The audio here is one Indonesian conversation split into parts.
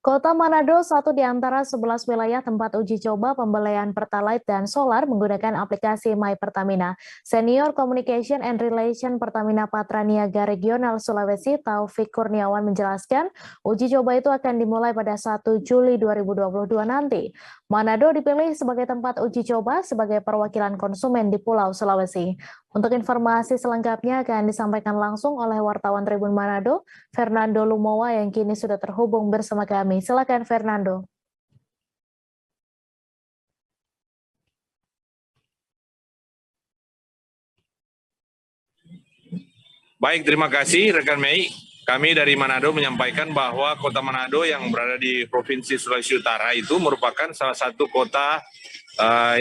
Kota Manado, satu di antara 11 wilayah tempat uji coba pembelian Pertalite dan solar menggunakan aplikasi My Pertamina. Senior Communication and Relation Pertamina Patraniaga Regional Sulawesi, Taufik Kurniawan menjelaskan, uji coba itu akan dimulai pada 1 Juli 2022 nanti. Manado dipilih sebagai tempat uji coba sebagai perwakilan konsumen di Pulau Sulawesi. Untuk informasi selengkapnya akan disampaikan langsung oleh wartawan Tribun Manado, Fernando Lumowa yang kini sudah terhubung bersama kami. Silakan Fernando. Baik, terima kasih rekan Mei. Kami dari Manado menyampaikan bahwa Kota Manado yang berada di Provinsi Sulawesi Utara itu merupakan salah satu kota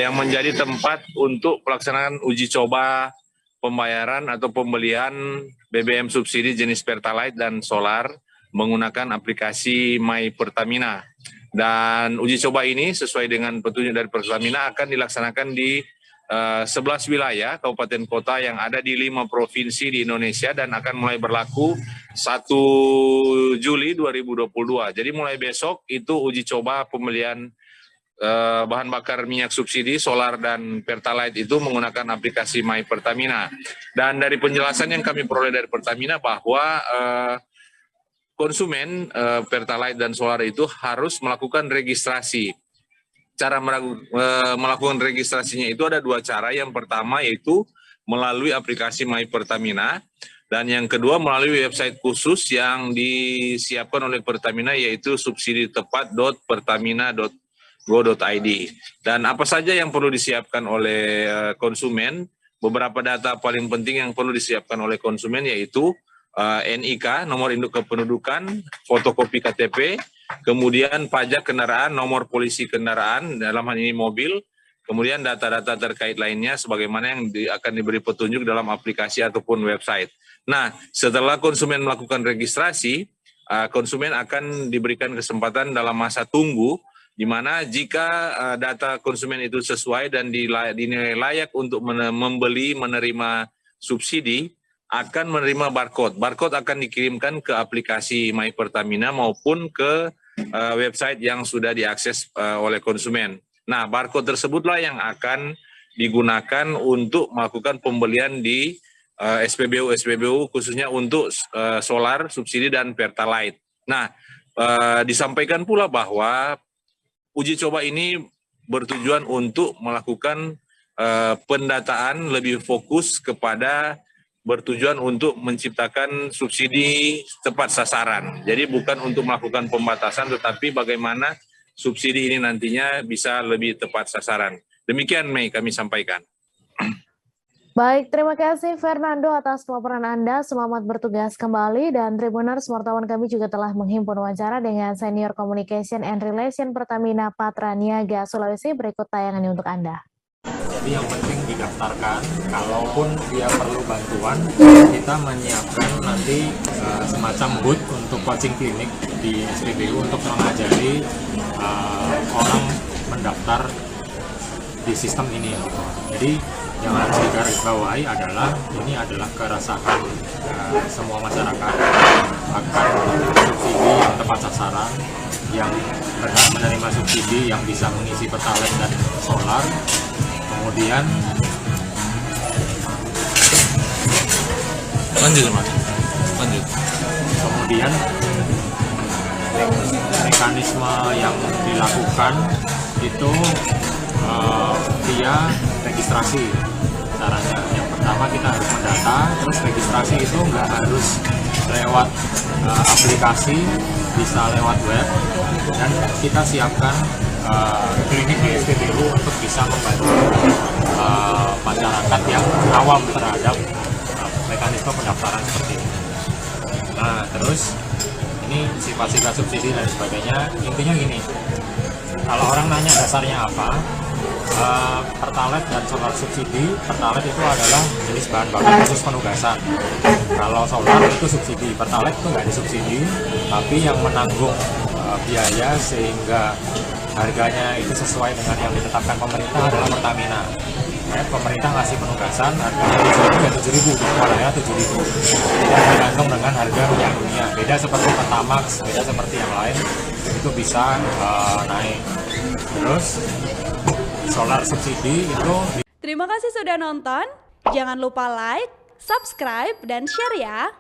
yang menjadi tempat untuk pelaksanaan uji coba pembayaran atau pembelian BBM subsidi jenis Pertalite dan solar menggunakan aplikasi My Pertamina. Dan uji coba ini sesuai dengan petunjuk dari Pertamina akan dilaksanakan di 11 wilayah kabupaten kota yang ada di 5 provinsi di Indonesia dan akan mulai berlaku 1 Juli 2022. Jadi mulai besok itu uji coba pembelian bahan bakar minyak subsidi, solar dan Pertalite itu menggunakan aplikasi My Pertamina. Dan dari penjelasan yang kami peroleh dari Pertamina bahwa konsumen Pertalite dan solar itu harus melakukan registrasi. Cara melakukan registrasinya itu ada 2 cara. Yang pertama yaitu melalui aplikasi My Pertamina dan yang kedua melalui website khusus yang disiapkan oleh Pertamina yaitu subsidi-tepat.pertamina.go.id. Dan apa saja yang perlu disiapkan oleh konsumen? Beberapa data paling penting yang perlu disiapkan oleh konsumen yaitu NIK, nomor induk kependudukan, fotokopi KTP, kemudian pajak kendaraan, nomor polisi kendaraan, dalam hal ini mobil, kemudian data-data terkait lainnya sebagaimana yang akan diberi petunjuk dalam aplikasi ataupun website. Nah, setelah konsumen melakukan registrasi, konsumen akan diberikan kesempatan dalam masa tunggu, di mana jika data konsumen itu sesuai dan dinilai layak untuk membeli, menerima subsidi, akan menerima barcode. Barcode akan dikirimkan ke aplikasi My Pertamina maupun ke website yang sudah diakses oleh konsumen. Nah, barcode tersebutlah yang akan digunakan untuk melakukan pembelian di SPBU khususnya untuk solar, subsidi, dan Pertalite. Nah, disampaikan pula bahwa uji coba ini bertujuan untuk melakukan pendataan lebih fokus kepada bertujuan untuk menciptakan subsidi tepat sasaran. Jadi bukan untuk melakukan pembatasan, tetapi bagaimana subsidi ini nantinya bisa lebih tepat sasaran. Demikian Mei kami sampaikan. Baik, terima kasih Fernando atas laporan Anda. Selamat bertugas kembali dan Tribuners wartawan kami juga telah menghimpun wawancara dengan Senior Communication and Relation Pertamina Patraniaga Sulawesi. Berikut tayangannya untuk Anda. Jadi yang penting didaftarkan, kalaupun dia perlu bantuan, kita menyiapkan nanti semacam booth untuk coaching klinik di SPBU untuk mengajari orang mendaftar di sistem ini. Jadi yang harus digarisbawahi adalah ini adalah keresahan semua masyarakat akan subsidi yang tepat sasaran, yang berhak menerima subsidi yang bisa mengisi Pertalite dan solar. Kemudian lanjut. Kemudian mekanisme yang dilakukan itu via registrasi. Caranya yang pertama kita harus mendata, terus registrasi itu nggak harus lewat aplikasi, bisa lewat web, dan kita siapkan klinik di SPBU untuk bisa membantu masyarakat yang awam terhadap mekanisme pendaftaran seperti ini. Nah, terus ini sifat-sifat subsidi dan sebagainya, intinya gini, kalau orang nanya dasarnya apa, Pertalite dan solar subsidi. Pertalite itu adalah jenis bahan bakar khusus penugasan. Kalau solar itu subsidi, Pertalite itu nggak disubsidi, tapi yang menanggung biaya sehingga harganya itu sesuai dengan yang ditetapkan pemerintah adalah Pertamina. pemerintah ngasih penugasan harga 7.000 kuotanya 7.000. Tidak tergantung dengan harga minyak dunia. Beda seperti Pertamax, beda seperti yang lain itu bisa naik. Terus solar subsidi itu. Terima kasih sudah nonton. Jangan lupa like, subscribe, dan share ya.